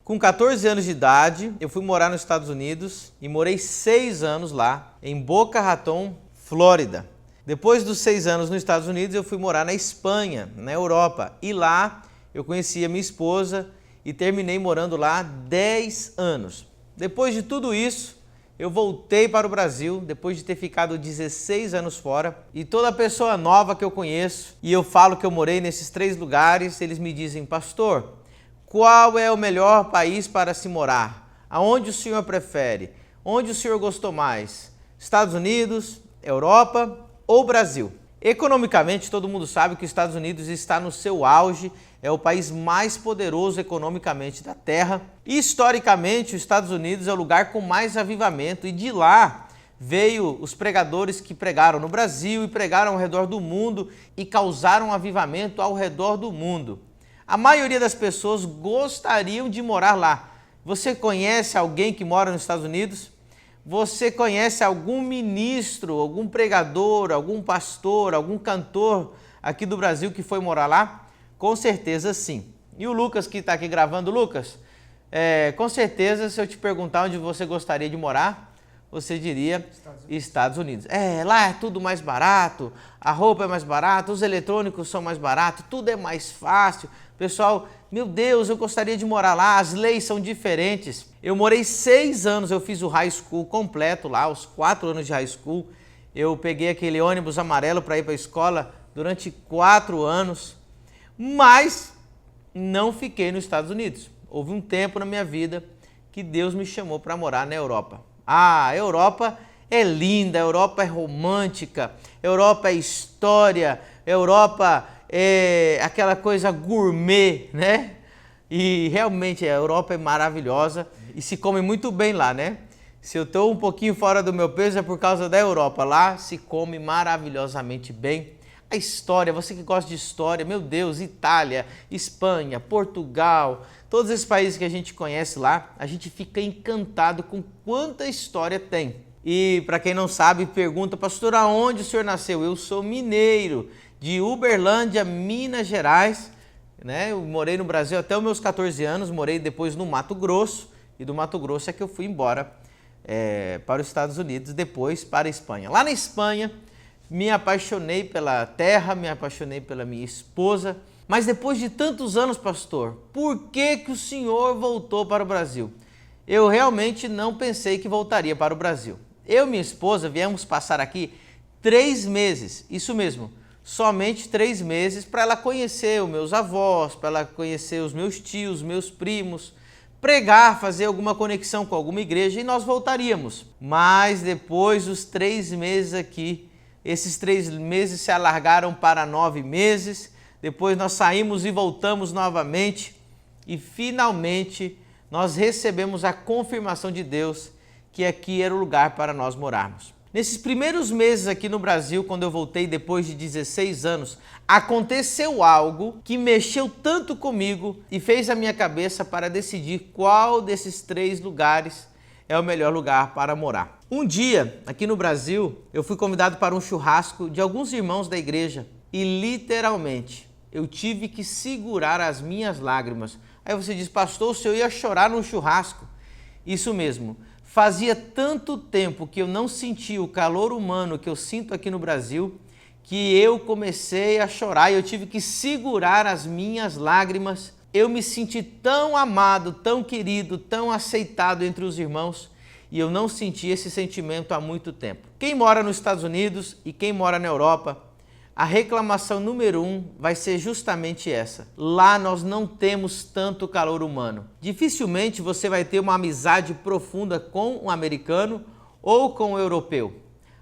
Com 14 anos de idade, eu fui morar nos Estados Unidos e morei 6 anos lá, em Boca Raton, Flórida. Depois dos 6 anos nos Estados Unidos, eu fui morar na Espanha, na Europa. E lá eu conheci a minha esposa e terminei morando lá 10 anos. Depois de tudo isso, eu voltei para o Brasil, depois de ter ficado 16 anos fora. E toda pessoa nova que eu conheço, e eu falo que eu morei nesses 3 lugares, eles me dizem: pastor, qual é o melhor país para se morar? Aonde o senhor prefere? Onde o senhor gostou mais? Estados Unidos, Europa ou Brasil? Economicamente, todo mundo sabe que os Estados Unidos está no seu auge, é o país mais poderoso economicamente da Terra. E, historicamente, os Estados Unidos é o lugar com mais avivamento, e de lá veio os pregadores que pregaram no Brasil e pregaram ao redor do mundo e causaram avivamento ao redor do mundo. A maioria das pessoas gostariam de morar lá. Você conhece alguém que mora nos Estados Unidos? Você conhece algum ministro, algum pregador, algum pastor, algum cantor aqui do Brasil que foi morar lá? Com certeza sim. E o Lucas que está aqui gravando, Lucas, com certeza se eu te perguntar onde você gostaria de morar, você diria Estados Unidos. Lá é tudo mais barato, a roupa é mais barata, os eletrônicos são mais baratos, tudo é mais fácil. Pessoal, meu Deus, eu gostaria de morar lá, as leis são diferentes. Eu morei 6 anos, eu fiz o high school completo lá, os 4 anos de high school. Eu peguei aquele ônibus amarelo para ir para a escola durante 4 anos, mas não fiquei nos Estados Unidos. Houve um tempo na minha vida que Deus me chamou para morar na Europa. A Europa é linda, a Europa é romântica, a Europa é história, a Europa é aquela coisa gourmet, né? E realmente a Europa é maravilhosa e se come muito bem lá, né? Se eu estou um pouquinho fora do meu peso é por causa da Europa. Lá se come maravilhosamente bem. A história, você que gosta de história, meu Deus, Itália, Espanha, Portugal, todos esses países que a gente conhece lá, a gente fica encantado com quanta história tem. E para quem não sabe, pergunta: pastor, aonde o senhor nasceu? Eu sou mineiro, de Uberlândia, Minas Gerais, né? Eu morei no Brasil até os meus 14 anos, morei depois no Mato Grosso, e do Mato Grosso é que eu fui embora para os Estados Unidos, depois para a Espanha. Lá na Espanha, me apaixonei pela terra, me apaixonei pela minha esposa, mas depois de tantos anos, pastor, por que o senhor voltou para o Brasil? Eu realmente não pensei que voltaria para o Brasil. Eu e minha esposa viemos passar aqui 3 meses, isso mesmo, somente 3 meses, para ela conhecer os meus avós, para ela conhecer os meus tios, meus primos, pregar, fazer alguma conexão com alguma igreja e nós voltaríamos. Mas depois dos 3 meses aqui, esses 3 meses se alargaram para 9 meses, depois nós saímos e voltamos novamente e finalmente nós recebemos a confirmação de Deus que aqui era o lugar para nós morarmos. Nesses primeiros meses aqui no Brasil, quando eu voltei depois de 16 anos, aconteceu algo que mexeu tanto comigo e fez a minha cabeça para decidir qual desses 3 lugares é o melhor lugar para morar. Um dia, aqui no Brasil, eu fui convidado para um churrasco de alguns irmãos da igreja e literalmente eu tive que segurar as minhas lágrimas. Aí você diz: pastor, o senhor ia chorar num churrasco? Isso mesmo. Fazia tanto tempo que eu não sentia o calor humano que eu sinto aqui no Brasil, que eu comecei a chorar e eu tive que segurar as minhas lágrimas. Eu me senti tão amado, tão querido, tão aceitado entre os irmãos e eu não senti esse sentimento há muito tempo. Quem mora nos Estados Unidos e quem mora na Europa, a reclamação número 1 vai ser justamente essa. Lá nós não temos tanto calor humano. Dificilmente você vai ter uma amizade profunda com um americano ou com um europeu.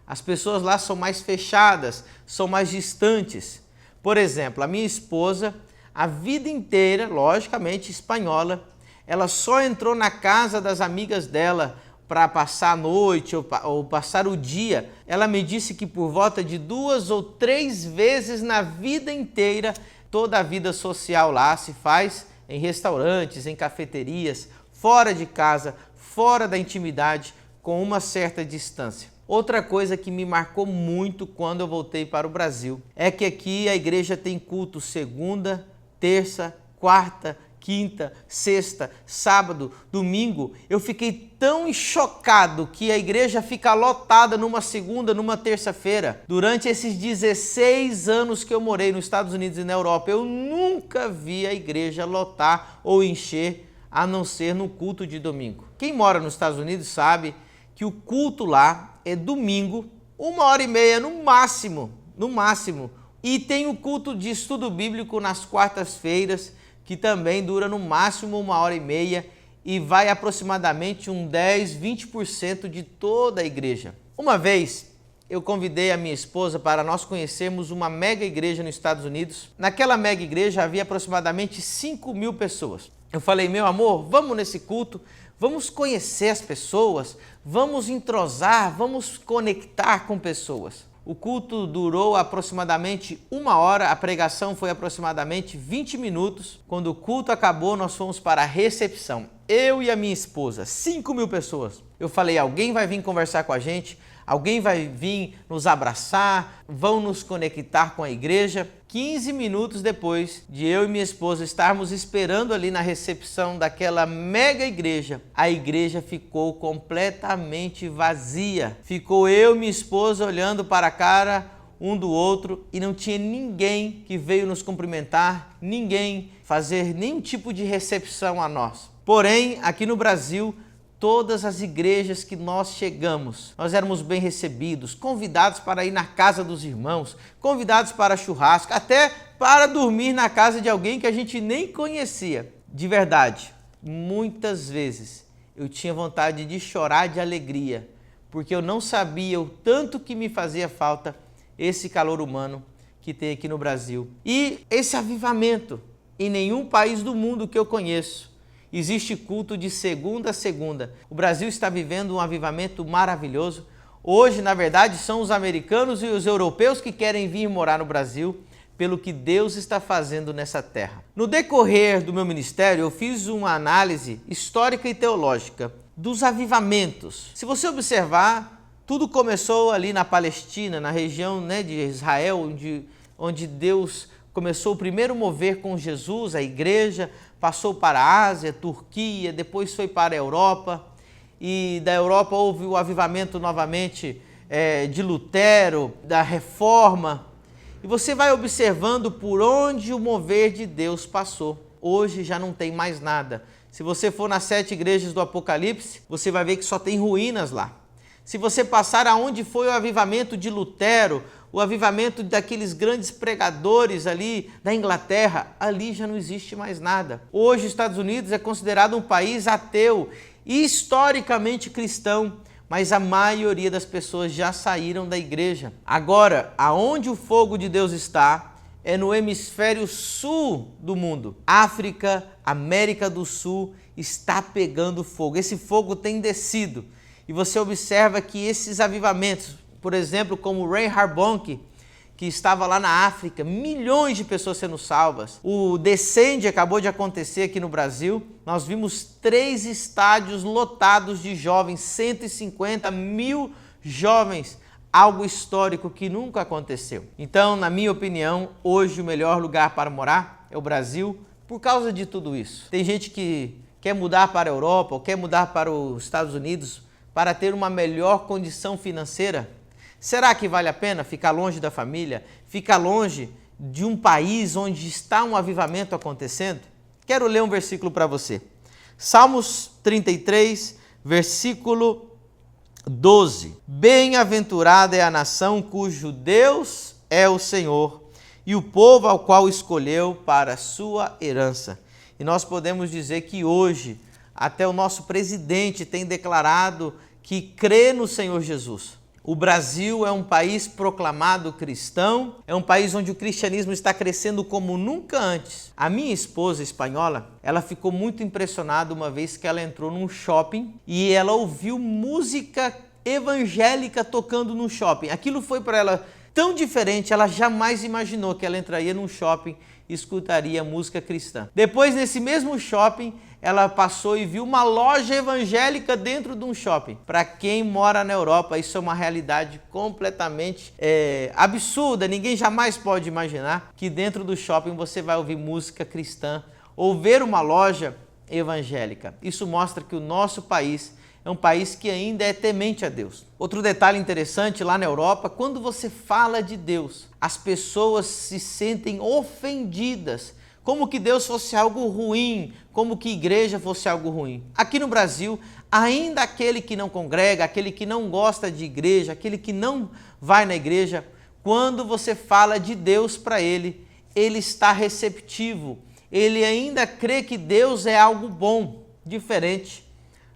As pessoas lá são mais fechadas, são mais distantes. Por exemplo, a minha esposa, a vida inteira, logicamente espanhola, ela só entrou na casa das amigas dela para passar a noite ou passar o dia. Ela me disse que por volta de 2 ou 3 vezes na vida inteira, toda a vida social lá se faz em restaurantes, em cafeterias, fora de casa, fora da intimidade, com uma certa distância. Outra coisa que me marcou muito quando eu voltei para o Brasil é que aqui a igreja tem culto segunda, terça, quarta, quinta, sexta, sábado, domingo, eu fiquei tão chocado que a igreja fica lotada numa segunda, numa terça-feira. Durante esses 16 anos que eu morei nos Estados Unidos e na Europa, eu nunca vi a igreja lotar ou encher, a não ser no culto de domingo. Quem mora nos Estados Unidos sabe que o culto lá é domingo, 1h30 no máximo. E tem o culto de estudo bíblico nas quartas-feiras, que também dura no máximo 1h30 e vai aproximadamente 10-20% de toda a igreja. Uma vez eu convidei a minha esposa para nós conhecermos uma mega igreja nos Estados Unidos. Naquela mega igreja havia aproximadamente 5.000 pessoas. Eu falei, meu amor, vamos nesse culto, vamos conhecer as pessoas, vamos entrosar, vamos conectar com pessoas. O culto durou aproximadamente 1 hora, a pregação foi aproximadamente 20 minutos. Quando o culto acabou, nós fomos para a recepção. Eu e a minha esposa, 5.000 pessoas. Eu falei, alguém vai vir conversar com a gente? Alguém vai vir nos abraçar? Vão nos conectar com a igreja? 15 minutos depois de eu e minha esposa estarmos esperando ali na recepção daquela mega igreja, a igreja ficou completamente vazia. Ficou eu e minha esposa olhando para a cara um do outro e não tinha ninguém que veio nos cumprimentar, ninguém fazer nenhum tipo de recepção a nós. Porém, aqui no Brasil, todas as igrejas que nós chegamos, nós éramos bem recebidos, convidados para ir na casa dos irmãos, convidados para churrasco, até para dormir na casa de alguém que a gente nem conhecia. De verdade, muitas vezes eu tinha vontade de chorar de alegria, porque eu não sabia o tanto que me fazia falta esse calor humano que tem aqui no Brasil. E esse avivamento, em nenhum país do mundo que eu conheço, existe culto de segunda a segunda. O Brasil está vivendo um avivamento maravilhoso. Hoje, na verdade, são os americanos e os europeus que querem vir morar no Brasil, pelo que Deus está fazendo nessa terra. No decorrer do meu ministério, eu fiz uma análise histórica e teológica dos avivamentos. Se você observar, tudo começou ali na Palestina, na região de Israel, onde Deus começou o primeiro mover com Jesus, a igreja, passou para a Ásia, Turquia, depois foi para a Europa, e da Europa houve o avivamento novamente de Lutero, da Reforma, e você vai observando por onde o mover de Deus passou. Hoje já não tem mais nada. Se você for nas 7 igrejas do Apocalipse, você vai ver que só tem ruínas lá. Se você passar aonde foi o avivamento de Lutero, o avivamento daqueles grandes pregadores ali da Inglaterra, ali já não existe mais nada. Hoje os Estados Unidos é considerado um país ateu e historicamente cristão, mas a maioria das pessoas já saíram da igreja. Agora, aonde o fogo de Deus está é no hemisfério sul do mundo. África, América do Sul está pegando fogo. Esse fogo tem descido. E você observa que esses avivamentos, por exemplo, como o Reinhard Bonnke, que estava lá na África, milhões de pessoas sendo salvas. O Descende acabou de acontecer aqui no Brasil. Nós vimos 3 estádios lotados de jovens, 150.000 jovens, algo histórico que nunca aconteceu. Então, na minha opinião, hoje o melhor lugar para morar é o Brasil, por causa de tudo isso. Tem gente que quer mudar para a Europa ou quer mudar para os Estados Unidos para ter uma melhor condição financeira. Será que vale a pena ficar longe da família, ficar longe de um país onde está um avivamento acontecendo? Quero ler um versículo para você. Salmos 33, versículo 12. Bem-aventurada é a nação cujo Deus é o Senhor e o povo ao qual escolheu para a sua herança. E nós podemos dizer que hoje, até o nosso presidente tem declarado que crê no Senhor Jesus. O Brasil é um país proclamado cristão, é um país onde o cristianismo está crescendo como nunca antes. A minha esposa espanhola, ela ficou muito impressionada uma vez que ela entrou num shopping e ela ouviu música evangélica tocando no shopping. Aquilo foi para ela tão diferente, ela jamais imaginou que ela entraria num shopping e escutaria música cristã. Depois, nesse mesmo shopping, ela passou e viu uma loja evangélica dentro de um shopping. Para quem mora na Europa, isso é uma realidade completamente absurda. Ninguém jamais pode imaginar que dentro do shopping você vai ouvir música cristã ou ver uma loja evangélica. Isso mostra que o nosso país é um país que ainda é temente a Deus. Outro detalhe interessante lá na Europa, quando você fala de Deus, as pessoas se sentem ofendidas, como que Deus fosse algo ruim, como que igreja fosse algo ruim. Aqui no Brasil, ainda aquele que não congrega, aquele que não gosta de igreja, aquele que não vai na igreja, quando você fala de Deus para ele, ele está receptivo, ele ainda crê que Deus é algo bom, diferente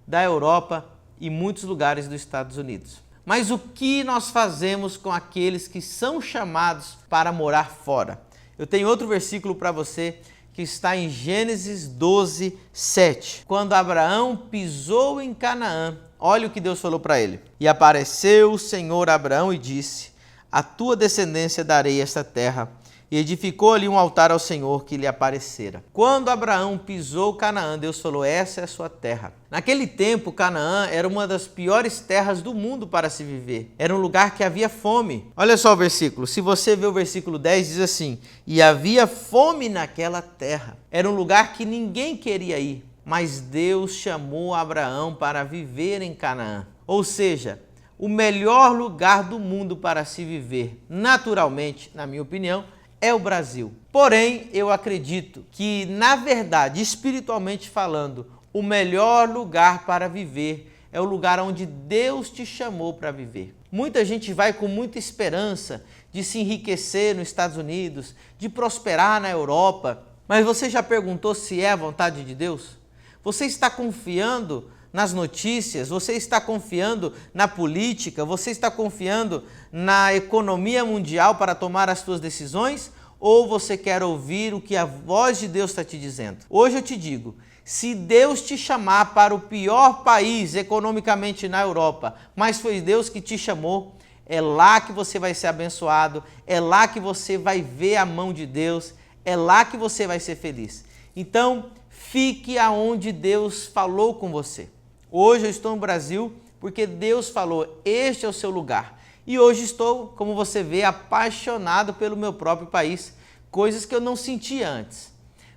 da Europa e muitos lugares dos Estados Unidos. Mas o que nós fazemos com aqueles que são chamados para morar fora? Eu tenho outro versículo para você que está em Gênesis 12, 7. Quando Abraão pisou em Canaã, olha o que Deus falou para ele. E apareceu o Senhor a Abraão e disse: a tua descendência darei esta terra. E edificou ali um altar ao Senhor que lhe aparecera. Quando Abraão pisou Canaã, Deus falou: essa é a sua terra. Naquele tempo, Canaã era uma das piores terras do mundo para se viver. Era um lugar que havia fome. Olha só o versículo. Se você ver o versículo 10, diz assim: e havia fome naquela terra. Era um lugar que ninguém queria ir. Mas Deus chamou Abraão para viver em Canaã. Ou seja, o melhor lugar do mundo para se viver, naturalmente, na minha opinião, é o Brasil. Porém, eu acredito que, na verdade, espiritualmente falando, o melhor lugar para viver é o lugar onde Deus te chamou para viver. Muita gente vai com muita esperança de se enriquecer nos Estados Unidos, de prosperar na Europa, mas você já perguntou se é a vontade de Deus? Você está confiando nas notícias, você está confiando na política, você está confiando na economia mundial para tomar as suas decisões, ou você quer ouvir o que a voz de Deus está te dizendo? Hoje eu te digo, se Deus te chamar para o pior país economicamente na Europa, mas foi Deus que te chamou, é lá que você vai ser abençoado, é lá que você vai ver a mão de Deus, é lá que você vai ser feliz. Então, fique aonde Deus falou com você. Hoje eu estou no Brasil porque Deus falou: este é o seu lugar. E hoje estou, como você vê, apaixonado pelo meu próprio país, coisas que eu não sentia antes.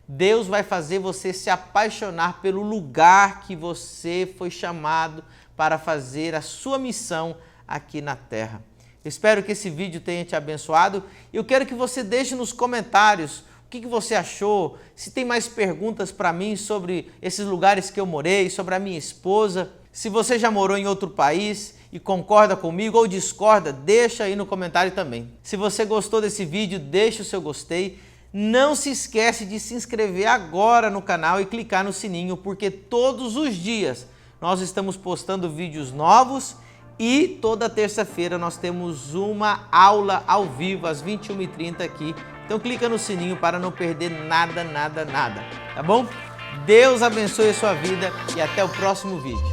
Deus vai fazer você se apaixonar pelo lugar que você foi chamado para fazer a sua missão aqui na terra. Espero que esse vídeo tenha te abençoado. Eu quero que você deixe nos comentários o que você achou, se tem mais perguntas para mim sobre esses lugares que eu morei, sobre a minha esposa. Se você já morou em outro país e concorda comigo ou discorda, deixa aí no comentário também. Se você gostou desse vídeo, deixa o seu gostei. Não se esquece de se inscrever agora no canal e clicar no sininho, porque todos os dias nós estamos postando vídeos novos e toda terça-feira nós temos uma aula ao vivo às 21h30 aqui. Então clica no sininho para não perder nada, tá bom? Deus abençoe a sua vida e até o próximo vídeo.